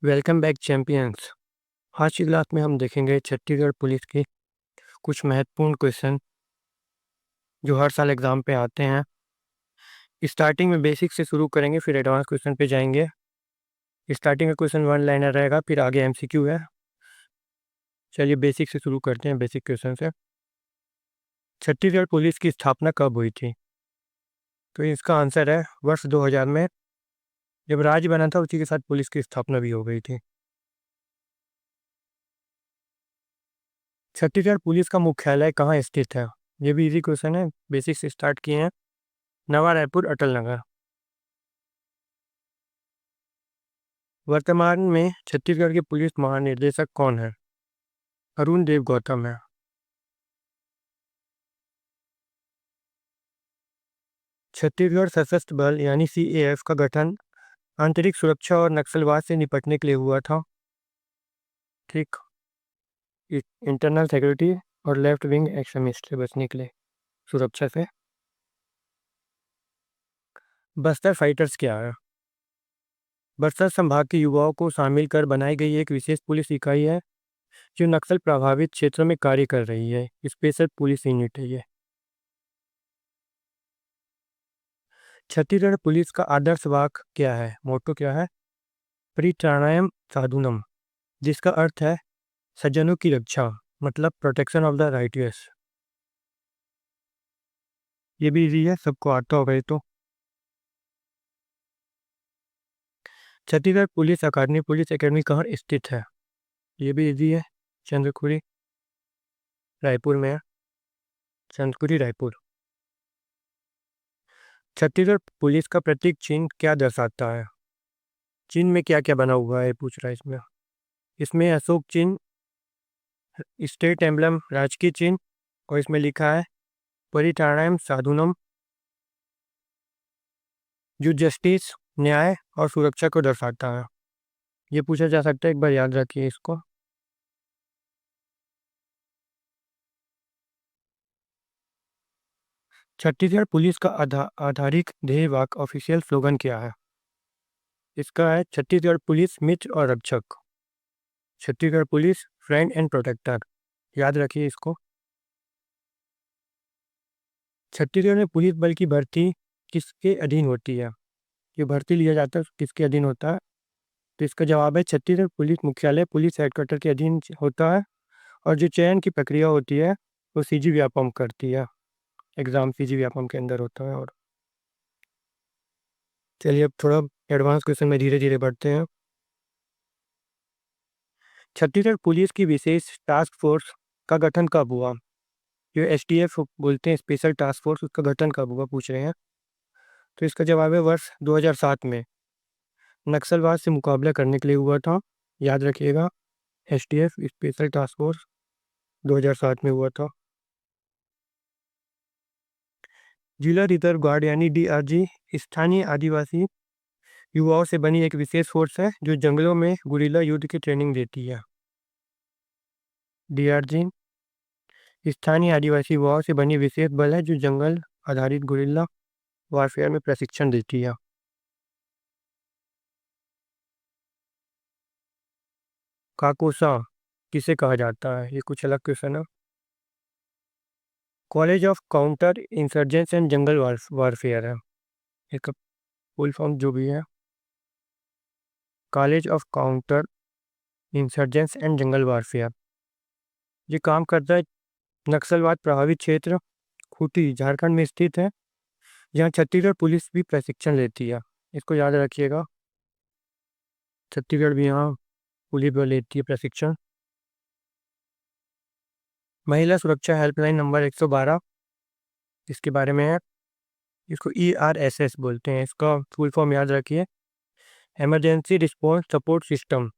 Welcome back champions. आज की class में हम देखेंगे छत्तीसगढ़ पुलिस के कुछ महत्वपूर्ण क्वेश्चन जो हर साल एग्जाम पे आते हैं। स्टार्टिंग में बेसिक से शुरू करेंगे, फिर एडवांस क्वेश्चन पे जाएंगे। स्टार्टिंग का क्वेश्चन वन लाइनर रहेगा, फिर आगे एमसीक्यू है। चलिए बेसिक से शुरू करते हैं। बेसिक क्वेश्चन से, छत्तीसगढ़ पुलिस की स्थापना कब हुई थी? तो इसका आंसर है वर्ष 2000 में। जब राज्य बना था उसी के साथ पुलिस की स्थापना भी हो गई थी। छत्तीसगढ़ पुलिस का मुख्यालय कहाँ स्थित है? ये भी इजी क्वेश्चन है, बेसिक से स्टार्ट किए हैं। नवा रायपुर, अटल नगर। वर्तमान में छत्तीसगढ़ के पुलिस महानिदेशक कौन है? अरुण देव गौतम है। छत्तीसगढ़ सशस्त्र बल यानी सीएएफ का गठन आंतरिक सुरक्षा और नक्सलवाद से निपटने के लिए हुआ था। ठीक, इंटरनल सिक्योरिटी और लेफ्ट विंग एक्सट्रीमिस्ट से बचने के लिए, सुरक्षा से। बस्तर फाइटर्स क्या है? बस्तर संभाग के युवाओं को शामिल कर बनाई गई एक विशेष पुलिस इकाई है जो नक्सल प्रभावित क्षेत्रों में कार्य कर रही है। स्पेशल पुलिस यूनिट है ये। छत्तीसगढ़ पुलिस का आदर्श वाक्य क्या है, मोटो क्या है? परित्राणायम साधुनम, जिसका अर्थ है सज्जनों की रक्षा, मतलब प्रोटेक्शन ऑफ द राइटियस। ये भी इजी है, सबको आता होगा ये तो। छत्तीसगढ़ पुलिस अकादमी पुलिस अकेडमी कहाँ स्थित है? ये भी इजी है, चंद्रपुरी रायपुर में है। चंद्रपुरी रायपुर। छत्तीसगढ़ पुलिस का प्रतीक चिन्ह क्या दर्शाता है? चिन्ह में क्या क्या बना हुआ है पूछ रहा है इसमें। इसमें अशोक चिन्ह, स्टेट एम्बलम राजकीय चिन्ह, और इसमें लिखा है परित्राणायम साधुनम, जो जस्टिस, न्याय और सुरक्षा को दर्शाता है। ये पूछा जा सकता है, एक बार याद रखिए इसको। छत्तीसगढ़ पुलिस का आधारिक ध्येय वाक्य ऑफिशियल स्लोगन क्या है? इसका है छत्तीसगढ़ पुलिस मित्र और रक्षक। Chhattisgarh police friend and protector, याद रखिए इसको। छत्तीसगढ़ में पुलिस बल की भर्ती किसके अधीन होती है? ये भर्ती लिया जाता है किसके अधीन होता है? तो इसका जवाब है छत्तीसगढ़ पुलिस मुख्यालय पुलिस हेडक्वार्टर के अधीन होता है। और जो चयन की प्रक्रिया होती है वो सीजी व्यापम करती है। एग्जाम सीजी व्यापम के अंदर होता है। और चलिए अब थोड़ा एडवांस क्वेश्चन में धीरे धीरे बढ़ते हैं। छत्तीसगढ़ पुलिस की विशेष टास्क फोर्स का गठन कब हुआ? जो एसटीएफ बोलते हैं, स्पेशल टास्क फोर्स, उसका गठन कब हुआ पूछ रहे हैं। तो इसका जवाब है वर्ष 2007 में। नक्सलवाद से मुकाबला करने के लिए हुआ था, याद रखिएगा। एसटीएफ स्पेशल टास्क फोर्स 2007 में हुआ था। जिला रिजर्व गार्ड यानी डीआरजी स्थानीय आदिवासी युवाओं से बनी एक विशेष फोर्स है जो जंगलों में गुरिल्ला युद्ध की ट्रेनिंग देती है। डीआरजी स्थानीय आदिवासी युवाओं से बनी विशेष बल है जो जंगल आधारित गुरिल्ला वारफेयर में प्रशिक्षण देती है। काकोसा किसे कहा जाता है? ये कुछ अलग क्वेश्चन है। College of counter insurgents and jungle warfare है एक फुल फॉर्म जो भी है। College of counter insurgents and jungle warfare ये काम करता है नक्सलवाद प्रभावित क्षेत्र खूंटी झारखंड में स्थित है, जहाँ छत्तीसगढ़ पुलिस भी प्रशिक्षण लेती है। इसको याद रखिएगा, छत्तीसगढ़ भी यहाँ पुलिस भी लेती है प्रशिक्षण। महिला सुरक्षा हेल्पलाइन नंबर 112, इसके बारे में है। इसको ERSS बोलते हैं। इसका फुल फॉर्म याद रखिए, इमरजेंसी रिस्पॉन्स सपोर्ट सिस्टम।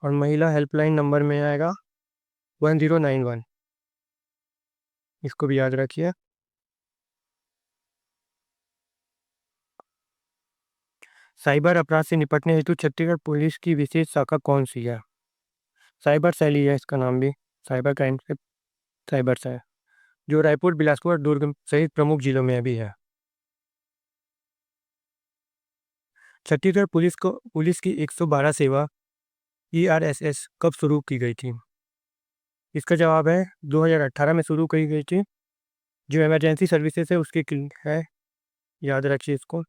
और महिला हेल्पलाइन नंबर में आएगा 1091, इसको भी याद रखिए। साइबर अपराध से निपटने हेतु छत्तीसगढ़ पुलिस की विशेष शाखा कौन सी है? साइबर सेल ही है इसका नाम भी। साइबर क्राइम से साइबर से है, जो रायपुर, बिलासपुर और दुर्ग सहित प्रमुख जिलों में भी है। छत्तीसगढ़ पुलिस की 112 सेवा ERSS कब शुरू की गई थी? इसका जवाब है 2018 में शुरू की गई थी। जो इमरजेंसी सर्विसेज है उसकी है, याद रखिए इसको,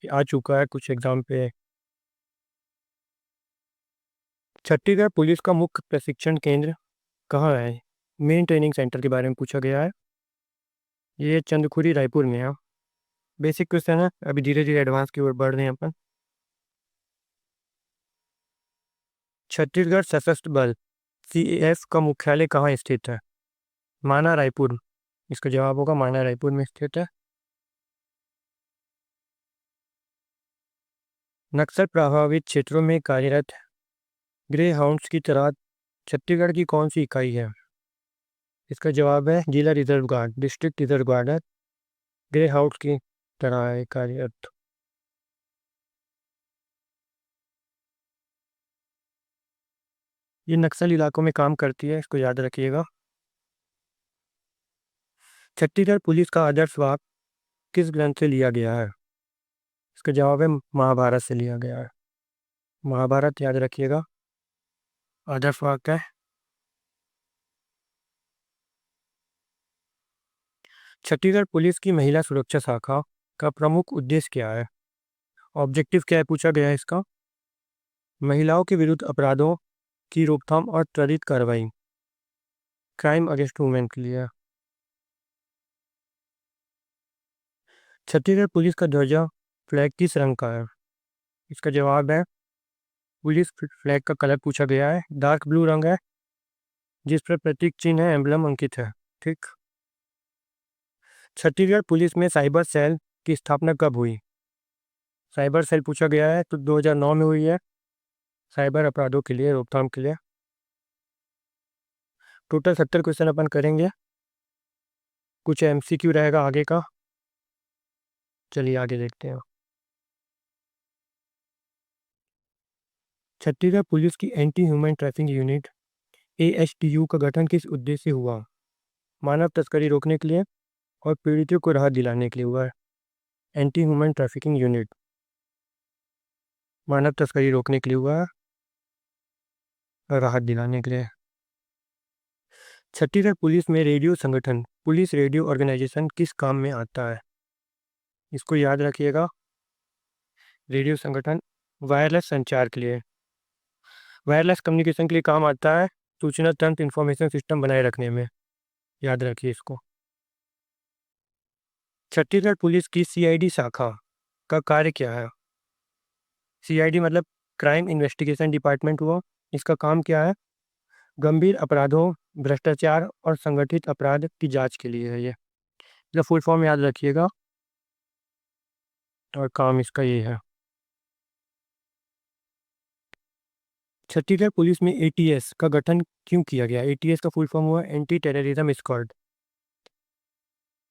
आ चुका है कुछ एग्जाम पे। छत्तीसगढ़ पुलिस का मुख्य प्रशिक्षण केंद्र कहाँ है? मेन ट्रेनिंग सेंटर के बारे में पूछा गया है। ये चंदखुरी रायपुर में है। बेसिक क्वेश्चन है, अभी धीरे धीरे एडवांस की ओर बढ़ रहे हैं अपन। छत्तीसगढ़ सशस्त्र बल CAF का मुख्यालय कहाँ स्थित है? माना रायपुर। इसका जवाब होगा माना रायपुर में स्थित है। नक्सल प्रभावित क्षेत्रों में कार्यरत ग्रे हाउंड्स की तरह छत्तीसगढ़ की कौन सी इकाई है? इसका जवाब है जिला reserve guard, district reserve guard है, ग्रे हाउंड्स की तरह है कार्यरत। ये नक्सल इलाकों में काम करती है, इसको याद रखिएगा। छत्तीसगढ़ पुलिस का आदर्श वाक्य किस ग्रंथ से लिया गया है? इसका जवाब है महाभारत से लिया गया है। महाभारत याद रखिएगा, आदर्श वाक्य है। छत्तीसगढ़ पुलिस की महिला सुरक्षा शाखा का प्रमुख उद्देश्य क्या है? ऑब्जेक्टिव क्या है पूछा गया है इसका। महिलाओं के विरुद्ध अपराधों की रोकथाम और त्वरित कार्रवाई, क्राइम अगेंस्ट वुमेन के लिए। छत्तीसगढ़ पुलिस का ध्वजा फ्लैग किस रंग का है? इसका जवाब है, पुलिस फ्लैग का कलर पूछा गया है, डार्क ब्लू रंग है, जिस पर प्रतीक चिन्ह है, एम्बलम अंकित है। ठीक। छत्तीसगढ़ पुलिस में साइबर सेल की स्थापना कब हुई? साइबर सेल पूछा गया है तो 2009 में हुई है, साइबर अपराधों के लिए रोकथाम के लिए। टोटल 70 क्वेश्चन अपन करेंगे, कुछ MCQ रहेगा आगे का। चलिए आगे देखते हैं। छत्तीसगढ़ पुलिस की anti human trafficking unit ASTU का गठन किस उद्देश्य से हुआ? मानव तस्करी रोकने के लिए और पीड़ितों को राहत दिलाने के लिए हुआ है। एंटी ह्यूमन ट्रैफिकिंग यूनिट मानव तस्करी रोकने के लिए हुआ है और राहत दिलाने के लिए। छत्तीसगढ़ पुलिस में रेडियो संगठन पुलिस रेडियो ऑर्गेनाइजेशन किस काम में आता है? इसको याद रखिएगा, रेडियो संगठन वायरलेस संचार के लिए, वायरलेस कम्युनिकेशन के लिए काम आता है, सूचना तंत्र इंफॉर्मेशन सिस्टम बनाए रखने में, याद रखिए इसको। छत्तीसगढ़ पुलिस की CID शाखा का कार्य क्या है? CID मतलब क्राइम इन्वेस्टिगेशन डिपार्टमेंट हुआ। इसका काम क्या है? गंभीर अपराधों, भ्रष्टाचार और संगठित अपराध की जांच के लिए है ये। इसका फुल फॉर्म याद रखिएगा और काम इसका ये है। छत्तीसगढ़ पुलिस में ATS का गठन क्यों किया गया? ATS का फुल फॉर्म हुआ एंटी टेररिज्म स्क्वाड,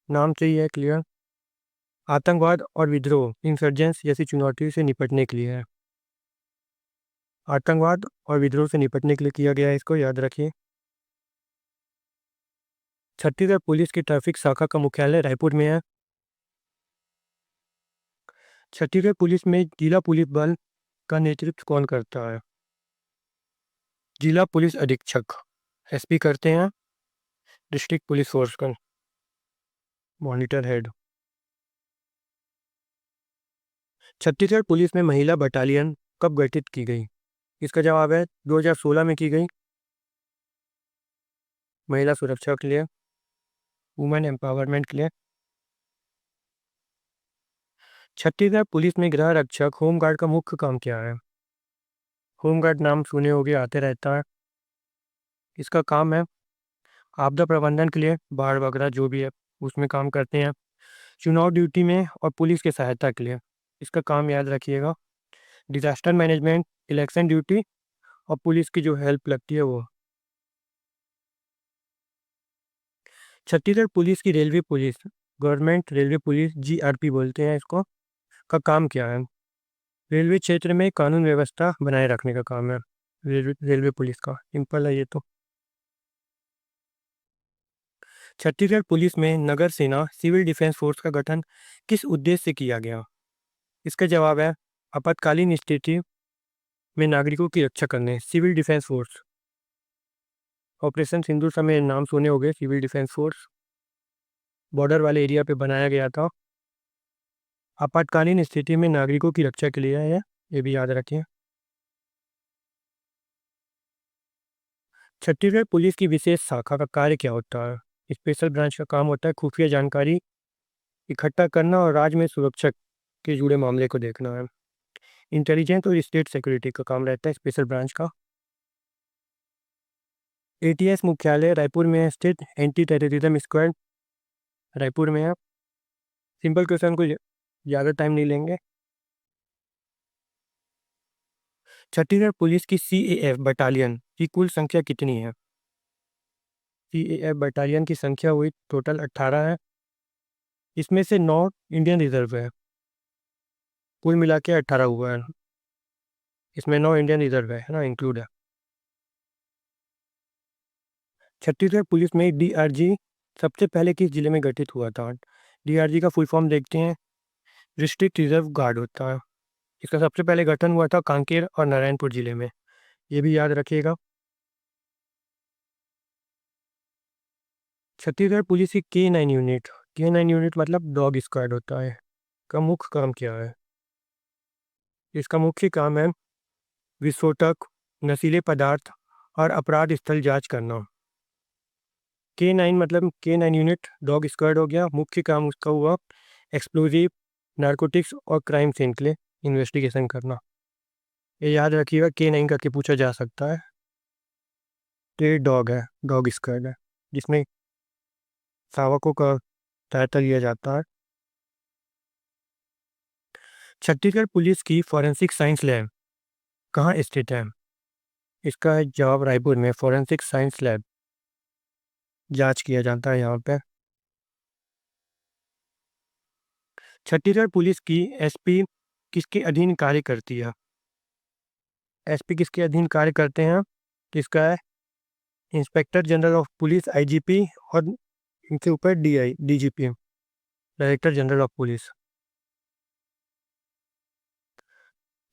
नाम से ही है क्लियर। आतंकवाद और विद्रोह इंसर्जेंस जैसी चुनौतियों से निपटने के लिए है। आतंकवाद और विद्रोह से निपटने के लिए किया गया है, इसको याद रखिए। छत्तीसगढ़ पुलिस की ट्रैफिक शाखा का मुख्यालय रायपुर में है। छत्तीसगढ़ पुलिस में जिला पुलिस बल का नेतृत्व कौन करता है? जिला पुलिस अधीक्षक SP करते हैं, डिस्ट्रिक्ट पुलिस फोर्स का मॉनिटर हेड। छत्तीसगढ़ पुलिस में महिला बटालियन कब गठित की गई? इसका जवाब है 2016 में की गई, महिला सुरक्षा के लिए, वुमेन एम्पावरमेंट के लिए। छत्तीसगढ़ पुलिस में गृह रक्षक होमगार्ड का मुख्य काम क्या है? होमगार्ड नाम सुने होगे, आते रहता है। इसका काम है आपदा प्रबंधन के लिए, बाढ़ वगैरह जो भी है उसमें काम करते हैं, चुनाव ड्यूटी में और पुलिस की सहायता के लिए। इसका काम याद रखिएगा, डिजास्टर मैनेजमेंट, इलेक्शन ड्यूटी और पुलिस की जो हेल्प लगती है वो। छत्तीसगढ़ पुलिस की railway police, government railway police GRP बोलते हैं इसको, का काम क्या है? रेलवे क्षेत्र में कानून व्यवस्था बनाए रखने का काम है रेलवे पुलिस का, सिंपल है ये तो। छत्तीसगढ़ पुलिस में नगर सेना सिविल डिफेंस फोर्स का गठन किस उद्देश्य से किया गया? इसका जवाब है आपातकालीन स्थिति में नागरिकों की रक्षा करने, सिविल डिफेंस फोर्स। ऑपरेशन सिंदूर समय नाम सुने होंगे, सिविल डिफेंस फोर्स बॉर्डर वाले एरिया पे बनाया गया था। आपातकालीन स्थिति में नागरिकों की रक्षा के लिए है, ये भी याद रखें। छत्तीसगढ़ पुलिस की विशेष शाखा का कार्य क्या होता है? स्पेशल ब्रांच का काम होता है खुफिया जानकारी इकट्ठा करना और राज्य में सुरक्षा के जुड़े मामले को देखना है। इंटेलिजेंस और स्टेट सिक्योरिटी का काम रहता है स्पेशल ब्रांच का। एटीएस मुख्यालय रायपुर में स्थित एंटी टेररिज्म स्क्वाड रायपुर में है। सिंपल क्वेश्चन को ज़्यादा टाइम नहीं लेंगे। छत्तीसगढ़ पुलिस की CAF बटालियन की कुल संख्या कितनी है? CAF बटालियन की संख्या हुई टोटल 18 है। इसमें से 9 इंडियन रिजर्व है, कुल मिला के 18 हुआ है। इसमें 9 इंडियन रिजर्व है ना, इंक्लूड है। छत्तीसगढ़ पुलिस में DRG सबसे पहले किस जिले में गठित हुआ था? DRG का फुल फॉर्म देखते हैं, डिस्ट्रिक्ट रिजर्व गार्ड होता है। इसका सबसे पहले गठन हुआ था कांकेर और नारायणपुर जिले में, ये भी याद रखिएगा। छत्तीसगढ़ पुलिस की K9 यूनिट मतलब डॉग स्क्वाड होता है, का मुख्य काम क्या है? इसका मुख्य काम है विस्फोटक, नशीले पदार्थ और अपराध स्थल जांच करना। K9 मतलब K9 यूनिट डॉग स्क्वाड हो गया, मुख्य काम उसका हुआ एक्सप्लोजिव, नारकोटिक्स और क्राइम सीन के लिए इन्वेस्टिगेशन करना। ये याद रखिएगा, K9 करके पूछा जा सकता है। ये डॉग है, डॉग स्क्वाड है, जिसमें शावकों का सहायता लिया जाता है। छत्तीसगढ़ पुलिस की फॉरेंसिक साइंस लैब कहाँ स्थित है? इसका है जवाब रायपुर में, फॉरेंसिक साइंस लैब जांच किया जाता है यहाँ पे। छत्तीसगढ़ पुलिस की SP किसके अधीन कार्य करती है? SP किसके अधीन कार्य करते हैं? किसका है inspector general of police IGP और इनके ऊपर DGP director general of police.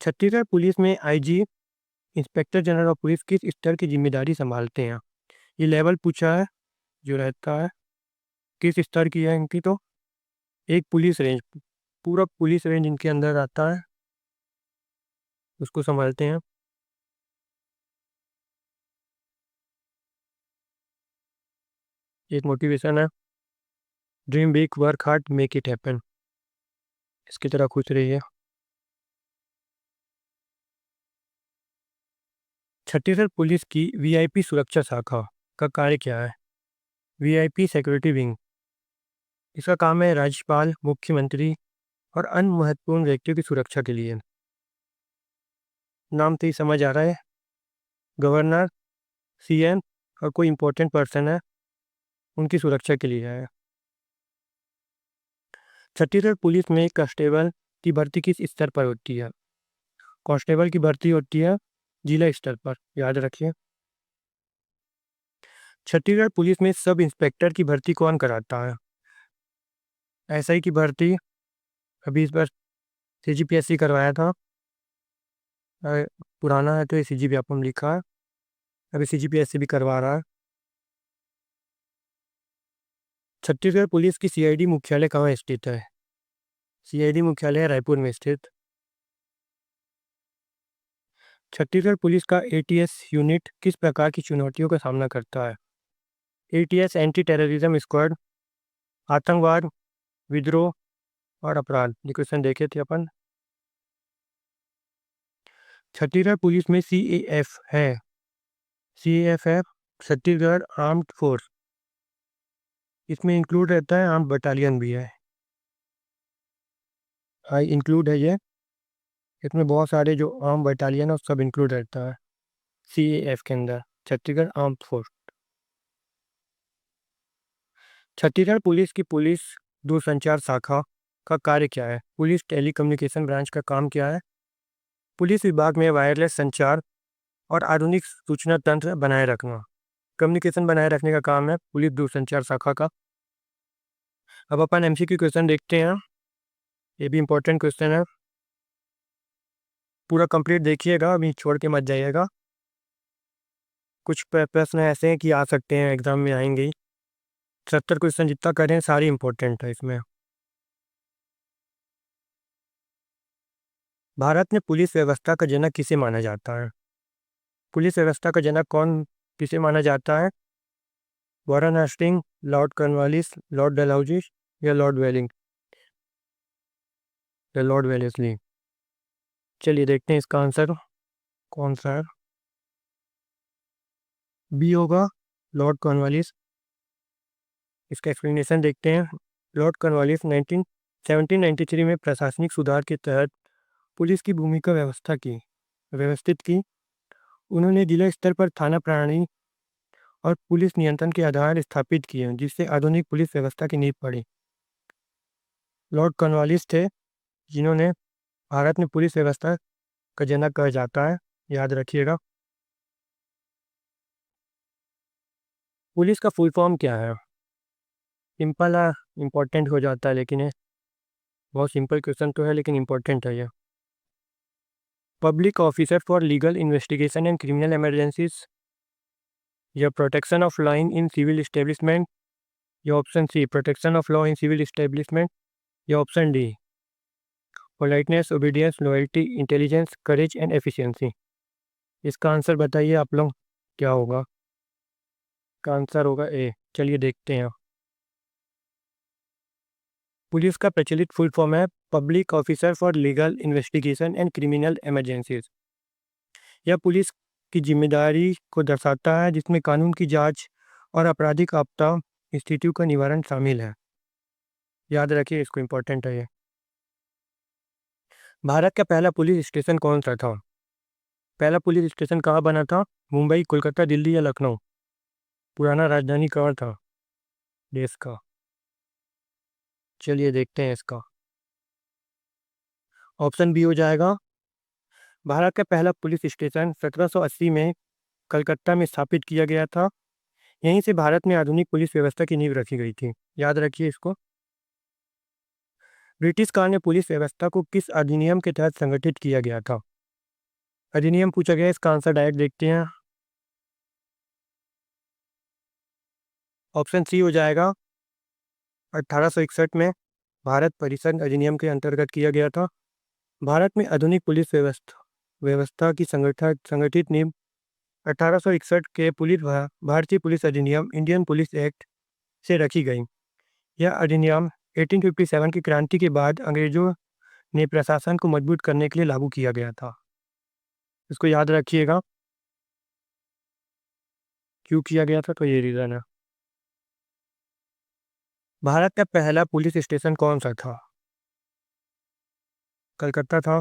Chhattisgarh police में IG inspector general of police किस स्तर की जिम्मेदारी संभालते हैं? ये लेवल पूछा है जो रहता है, किस स्तर की है इनकी, तो एक पुलिस रेंज, पूरा पुलिस रेंज इनके अंदर आता है, उसको संभालते हैं। एक मोटिवेशन है, dream big work hard make it happen, इसकी तरह खुश रहिए। छत्तीसगढ़ पुलिस की VIP सुरक्षा शाखा का कार्य क्या है? VIP सिक्योरिटी विंग, इसका काम है राज्यपाल, मुख्यमंत्री और अन्य महत्वपूर्ण व्यक्तियों की सुरक्षा के लिए। नाम से ही समझ आ रहा है, गवर्नर, CM और कोई इंपॉर्टेंट पर्सन है, उनकी सुरक्षा के लिए है। छत्तीसगढ़ पुलिस में कांस्टेबल की भर्ती किस स्तर पर होती है? कांस्टेबल की भर्ती होती है जिला स्तर पर, याद रखिए। छत्तीसगढ़ पुलिस में सब इंस्पेक्टर की भर्ती कौन कराता है? SI की भर्ती अभी इस बार CGPSC करवाया था, पुराना है तो ये CGP अपन लिखा है, अभी CGPSC भी करवा रहा है। छत्तीसगढ़ पुलिस की CID मुख्यालय कहाँ स्थित है? CID मुख्यालय रायपुर में स्थित। छत्तीसगढ़ पुलिस का ATS यूनिट किस प्रकार की चुनौतियों का सामना करता है? ATS एंटी टेररिज्म स्क्वाड, आतंकवाद, विद्रोह और अपराध, ये क्वेश्चन देखे थे अपन। छत्तीसगढ़ पुलिस में CAF है, CAF है छत्तीसगढ़ आर्म्ड फोर्स, इसमें इंक्लूड रहता है आर्म्ड बटालियन भी है, हाई इंक्लूड है ये, इसमें बहुत सारे जो आर्म बटालियन है सब इंक्लूड रहता है CAF के अंदर, Chhattisgarh armed force. Chhattisgarh police की पुलिस दूरसंचार शाखा का कार्य क्या है? पुलिस टेलीकम्युनिकेशन ब्रांच का काम क्या है? पुलिस विभाग में वायरलेस संचार और आधुनिक सूचना तंत्र बनाए रखना, कम्युनिकेशन बनाए रखने का काम है पुलिस दूरसंचार शाखा का। अब अपन MCQ क्वेश्चन देखते हैं, ये भी इंपॉर्टेंट क्वेश्चन है। पूरा कंप्लीट देखिएगा, अभी छोड़ के मत जाइएगा। कुछ प्रश्न ऐसे हैं कि आ सकते हैं, एग्जाम में आएंगे ही। 70 क्वेश्चन जितना करें सारी इंपॉर्टेंट है इसमें। भारत में पुलिस व्यवस्था का जनक किसे माना जाता है? पुलिस व्यवस्था का जनक कौन किसे माना जाता है? Warren Hasting, Lord Cornwallis, Lord Dalhousie या लॉर्ड वेलिंग या लॉर्ड वेलेस्ली? चलिए देखते हैं इसका आंसर कौन सा है। बी होगा, लॉर्ड कॉर्नवालिस। इसका एक्सप्लेनेशन देखते हैं। लॉर्ड कॉर्नवालिस 1793 में प्रशासनिक सुधार के तहत पुलिस की भूमिका व्यवस्थित की। उन्होंने जिला स्तर पर थाना प्रणाली और पुलिस नियंत्रण के आधार स्थापित किए, जिससे आधुनिक पुलिस व्यवस्था की नींव पड़ी। लॉर्ड कॉर्नवालिस थे जिन्होंने भारत में पुलिस व्यवस्था का जनक कहा जाता है, याद रखिएगा। पुलिस का फुल फॉर्म क्या है? सिंपल है, इम्पोर्टेंट हो जाता है, लेकिन ये बहुत सिंपल क्वेश्चन तो है, लेकिन इम्पोर्टेंट है ये। Public officer for legal investigation and criminal emergencies, या protection of law in civil establishment, या option C protection of law in civil establishment, या option D politeness, obedience, loyalty, intelligence, courage and efficiency. इसका answer बताइए आप लोग, क्या होगा? का आंसर होगा ए। चलिए देखते हैं। पुलिस का प्रचलित फुल फॉर्म है public officer for legal investigation and criminal emergencies. यह पुलिस की जिम्मेदारी को दर्शाता है जिसमें कानून की जांच और आपराधिक आपदा स्थितियों का निवारण शामिल है। याद रखिए, इसको इम्पोर्टेंट है ये। भारत का पहला पुलिस स्टेशन कौन सा था? पहला पुलिस स्टेशन कहाँ बना था? मुंबई, कोलकाता, दिल्ली या लखनऊ? पुराना राजधानी कहाँ था देश का? चलिए देखते हैं इसका। ऑप्शन बी हो जाएगा। भारत का पहला पुलिस स्टेशन 1780 में कलकत्ता में स्थापित किया गया था। यहीं से भारत में आधुनिक पुलिस व्यवस्था की नींव रखी गई थी। याद रखिए इसको। ब्रिटिश काल में पुलिस व्यवस्था को किस अधिनियम के तहत संगठित किया गया था? अधिनियम पूछा गया, इसका आंसर डायरेक्ट देखते हैं। ऑप्शन सी हो जाएगा। 1861 में भारत परिषद अधिनियम के अंतर्गत किया गया था। भारत में आधुनिक पुलिस व्यवस्था की संगठित नींव 1861 के भारतीय पुलिस अधिनियम, इंडियन पुलिस एक्ट से रखी गई। यह अधिनियम 1857 की क्रांति के बाद अंग्रेजों ने प्रशासन को मजबूत करने के लिए लागू किया गया था। इसको याद रखिएगा, क्यों किया गया था, तो ये रीज़न है। भारत का पहला पुलिस स्टेशन कौन सा था? कलकत्ता था।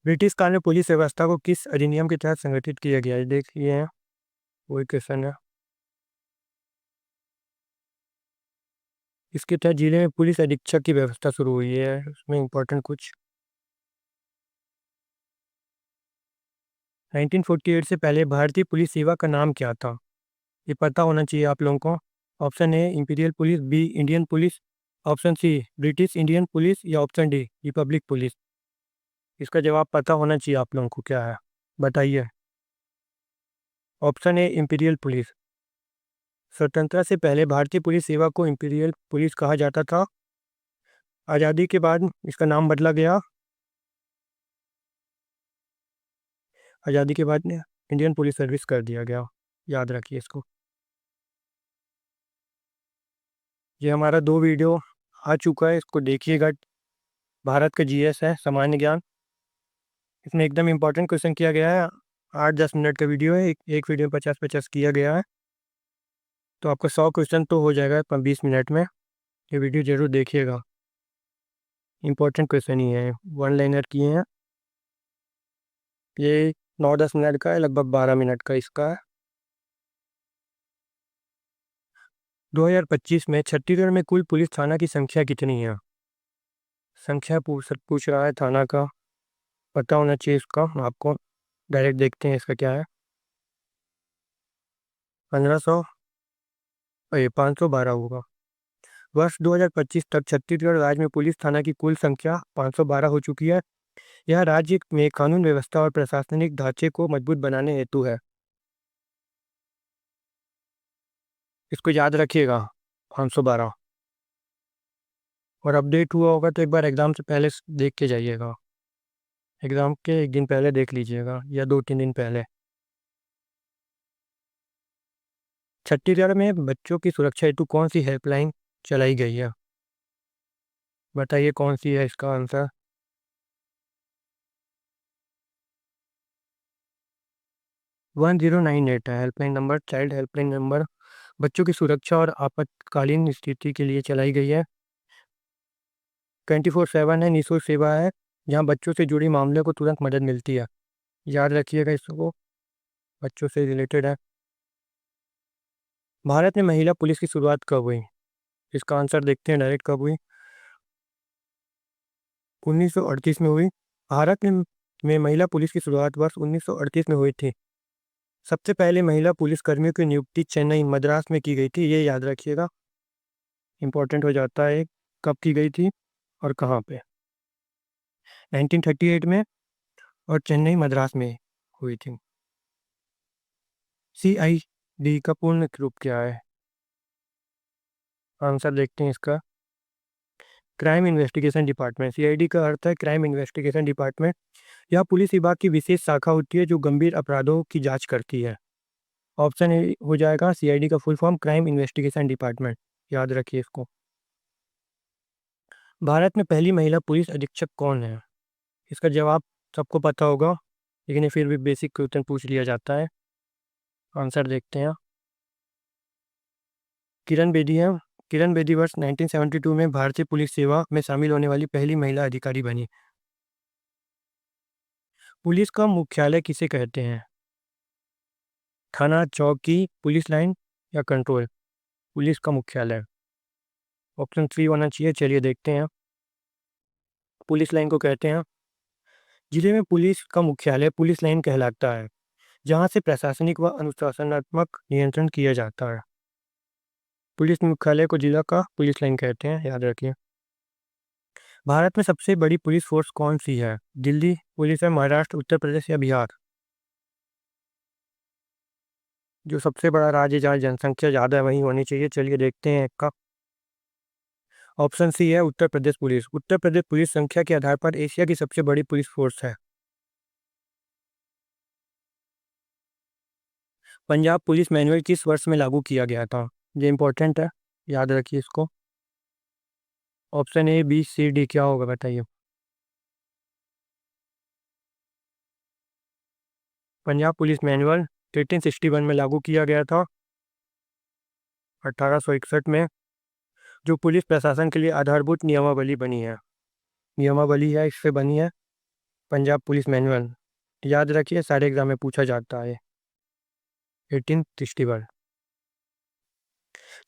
ब्रिटिश काल में पुलिस व्यवस्था को किस अधिनियम के तहत संगठित किया गया है? देखिए, वही क्वेश्चन है। इसके तहत जिले में पुलिस अधीक्षक की व्यवस्था शुरू हुई है। उसमें इम्पोर्टेंट कुछ 1948 से पहले भारतीय पुलिस सेवा का नाम क्या था? ये पता होना चाहिए आप लोगों को। Option A Imperial Police, B Indian Police, option C British Indian Police, या ऑप्शन डी रिपब्लिक पुलिस। इसका जवाब पता होना चाहिए आप लोगों को, क्या है बताइए। Option A Imperial police. स्वतंत्रता से पहले भारतीय पुलिस सेवा को इंपीरियल पुलिस कहा जाता था। आज़ादी के बाद इसका नाम बदला गया। आज़ादी के बाद इंडियन पुलिस सर्विस कर दिया गया। याद रखिए इसको। ये हमारा 2 वीडियो आ चुका है, इसको देखिएगा। भारत का जीएस है, सामान्य ज्ञान। इसमें एकदम इम्पोर्टेंट क्वेश्चन किया गया है। 8-10 मिनट का वीडियो है, एक वीडियो में 50-50 किया गया है, तो आपका 100 क्वेश्चन तो हो जाएगा 20 मिनट में। ये वीडियो ज़रूर देखिएगा, इम्पोर्टेंट क्वेश्चन ही है, वन लाइनर किए हैं। ये 9-10 मिनट का है, लगभग 12 मिनट का इसका है। 2025 में छत्तीसगढ़ में कुल पुलिस थाना की संख्या कितनी है? संख्या पूछ रहा है थाना का, पता होना चाहिए इसका आपको। डायरेक्ट देखते हैं इसका क्या है। 1500, ये 512 होगा। वर्ष 2025 तक छत्तीसगढ़ राज्य में पुलिस थाना की कुल संख्या 512 हो चुकी है। यह राज्य में कानून व्यवस्था और प्रशासनिक ढांचे को मजबूत बनाने हेतु है। इसको याद रखिएगा, 512। और अपडेट हुआ होगा तो एक बार एग्ज़ाम से पहले देख के जाइएगा। एग्ज़ाम के एक दिन पहले देख लीजिएगा या 2-3 दिन पहले। छत्तीसगढ़ में बच्चों की सुरक्षा हेतु कौन सी हेल्पलाइन चलाई गई है? बताइए कौन सी है इसका आंसर? 1098 है helpline number, child helpline number. बच्चों की सुरक्षा और आपातकालीन स्थिति के लिए चलाई गई है। 24/7 है, निःशुल्क सेवा है, जहाँ बच्चों से जुड़ी मामले को तुरंत मदद मिलती है। याद रखिएगा इसको, बच्चों से रिलेटेड है। भारत में महिला पुलिस की शुरुआत कब हुई? इसका आंसर देखते हैं डायरेक्ट, कब हुई? 1938 में हुई। भारत में महिला पुलिस की शुरुआत वर्ष 1938 में हुई थी। सबसे पहले महिला पुलिस कर्मियों की नियुक्ति चेन्नई, मद्रास में की गई थी। ये याद रखिएगा, इंपॉर्टेंट हो जाता है कब की गई थी और कहाँ पे। 1938 में, और चेन्नई, मद्रास में हुई थी। CID का पूर्ण रूप क्या है? आंसर देखते हैं इसका, क्राइम इन्वेस्टिगेशन डिपार्टमेंट। CID का अर्थ है क्राइम इन्वेस्टिगेशन डिपार्टमेंट। यह पुलिस विभाग की विशेष शाखा होती है जो गंभीर अपराधों की जांच करती है। ऑप्शन ए हो जाएगा, CID का full form crime investigation department. याद रखिए इसको। भारत में पहली महिला पुलिस अधीक्षक कौन है? इसका जवाब सबको पता होगा, लेकिन ये फिर भी बेसिक क्वेश्चन पूछ लिया जाता है। आंसर देखते हैं, किरण बेदी है। किरण बेदी वर्ष 1972 में भारतीय पुलिस सेवा में शामिल होने वाली पहली महिला अधिकारी बनी। पुलिस का मुख्यालय किसे कहते हैं? थाना, चौकी, पुलिस लाइन या कंट्रोल? पुलिस का मुख्यालय। ऑप्शन 3 होना चाहिए। चलिए देखते हैं, पुलिस लाइन को कहते हैं। जिले में पुलिस का मुख्यालय पुलिस लाइन कहलाता है, जहां से प्रशासनिक व अनुशासनात्मक नियंत्रण किया जाता है। पुलिस मुख्यालय को जिला का पुलिस लाइन कहते हैं, याद रखिए। भारत में सबसे बड़ी पुलिस फोर्स कौन सी है? दिल्ली पुलिस है, महाराष्ट्र, उत्तर प्रदेश या बिहार? जो सबसे बड़ा राज्य जहाँ जनसंख्या ज़्यादा है वहीं होनी चाहिए। चलिए देखते हैं का। ऑप्शन सी है, उत्तर प्रदेश पुलिस। उत्तर प्रदेश पुलिस संख्या के आधार पर एशिया की सबसे बड़ी पुलिस फोर्स है। पंजाब पुलिस मैनुअल किस वर्ष में लागू किया गया था? ये इंपॉर्टेंट है, याद रखिए इसको। Option A, B, C, D क्या होगा बताइए। पंजाब पुलिस मैनुअल 1861 में लागू किया गया था, 1861 में, जो पुलिस प्रशासन के लिए आधारभूत नियमावली बनी है। नियमावली है, इससे बनी है पंजाब पुलिस मैनुअल। याद रखिए, सारे एग्जाम में पूछा जाता है। 1861।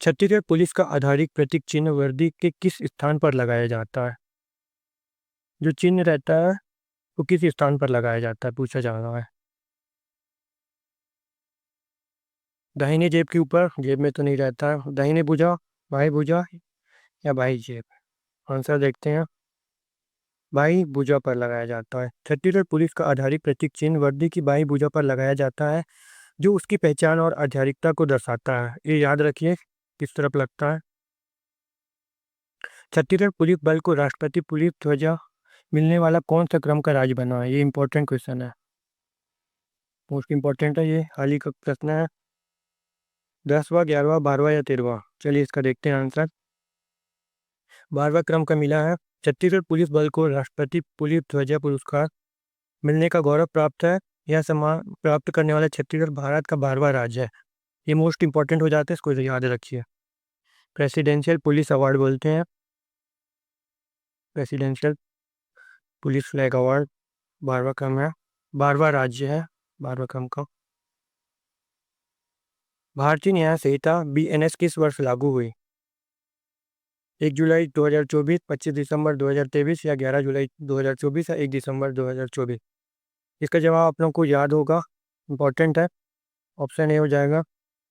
छत्तीसगढ़ पुलिस का आधारिक प्रतीक चिन्ह वर्दी के किस स्थान पर लगाया जाता है? जो चिन्ह रहता है वो किस स्थान पर लगाया जाता है, पूछा जा रहा है। दाहिने जेब के ऊपर, जेब में तो नहीं रहता है। दाहिने भुजा, बाई भुजा या बाई जेब? आंसर देखते हैं, बाई भुजा पर लगाया जाता है। छत्तीसगढ़ पुलिस का आधारिक प्रतीक चिन्ह वर्दी की बाई भुजा पर लगाया जाता है, जो उसकी पहचान और आधिकारिकता को दर्शाता है। ये याद रखिए किस तरफ लगता है। छत्तीसगढ़ पुलिस बल को राष्ट्रपति पुलिस ध्वजा मिलने वाला कौन सा क्रम का राज्य बना है? ये इंपॉर्टेंट क्वेश्चन है, मोस्ट इंपॉर्टेंट है, ये हाल ही का प्रश्न है। 10वां, 11वां, 12वां या 13वां? चलिए इसका देखते हैं आंसर। 12वां क्रम का मिला है। छत्तीसगढ़ पुलिस बल को राष्ट्रपति पुलिस ध्वजा पुरस्कार मिलने का गौरव प्राप्त है। यह सम्मान प्राप्त करने वाला छत्तीसगढ़ भारत का 12वां राज्य है। ये मोस्ट इंपॉर्टेंट हो जाता है, इसको याद रखिए। प्रेसिडेंशियल पुलिस अवार्ड बोलते हैं, प्रेसिडेंशियल पुलिस फ्लैग अवार्ड। 12वां क्रम है, 12वां राज्य है 12वां क्रम का। भारतीय न्याय संहिता BNS किस वर्ष लागू हुई? 1 जुलाई 2024, 25 दिसंबर 2023 या 11 जुलाई 2024 या 1 दिसंबर 2024? इसका जवाब आप लोगों को याद होगा, इंपॉर्टेंट है। ऑप्शन ए हो जाएगा।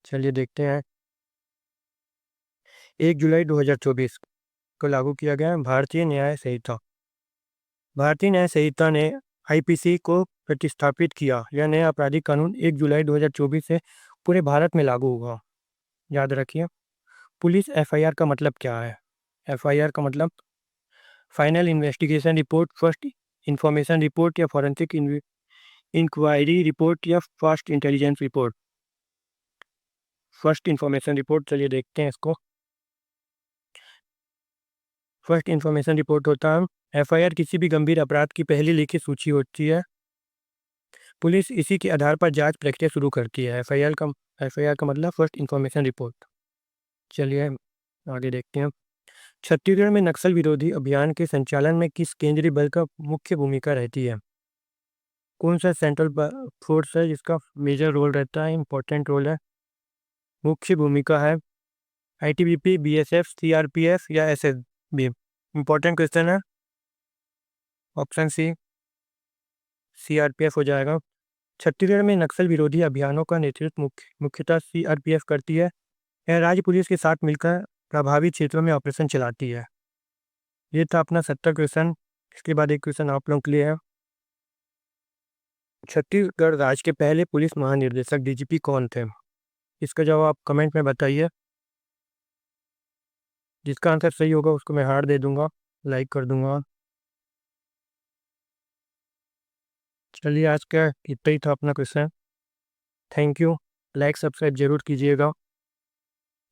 चलिए देखते हैं, 1 जुलाई 2024 को लागू किया गया भारतीय न्याय संहिता। भारतीय न्याय संहिता ने आईपीसी को प्रतिस्थापित किया। यह नया आपराधिक कानून 1 जुलाई 2024 से पूरे भारत में लागू होगा। याद रखिए, पुलिस एफआईआर का मतलब क्या है? एफआईआर का मतलब final investigation report, first information report या फॉरेंसिक इंक्वायरी रिपोर्ट या first intelligence report. First information report, चलिए देखते हैं इसको। फर्स्ट इंफॉर्मेशन रिपोर्ट होता है एफआईआर किसी भी गंभीर अपराध की पहली लिखित सूची होती है। पुलिस इसी के आधार पर जांच प्रक्रिया शुरू करती है। एफआईआर का मतलब फर्स्ट इंफॉर्मेशन रिपोर्ट। चलिए आगे देखते हैं। छत्तीसगढ़ में नक्सल विरोधी अभियान के संचालन में किस केंद्रीय बल का मुख्य भूमिका रहती है? कौन सा सेंट्रल फोर्स है जिसका मेजर रोल रहता है, इंपॉर्टेंट रोल है, मुख्य भूमिका है? आईटीबीपी, बीएसएफ, सीआरपीएफ या एसएसबी? इंपॉर्टेंट क्वेश्चन है। ऑप्शन सी सीआरपीएफ हो जाएगा। छत्तीसगढ़ में नक्सल विरोधी अभियानों का नेतृत्व मुख्यतः सीआरपीएफ करती है। यह राज्य पुलिस के साथ मिलकर प्रभावित क्षेत्रों में ऑपरेशन चलाती है। ये था अपना 70 क्वेश्चन। इसके बाद एक क्वेश्चन आप लोगों के लिए है। छत्तीसगढ़ राज्य के पहले पुलिस महानिर्देशक डीजीपी कौन थे? इसका जवाब आप कमेंट में बताइए। जिसका आंसर सही होगा उसको मैं हार्ट दे दूंगा, लाइक कर दूंगा। चलिए आज का इतना ही था अपना question. Thank you. Like subscribe जरूर कीजिएगा।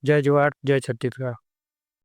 जय जवाहर, जय छत्तीसगढ़।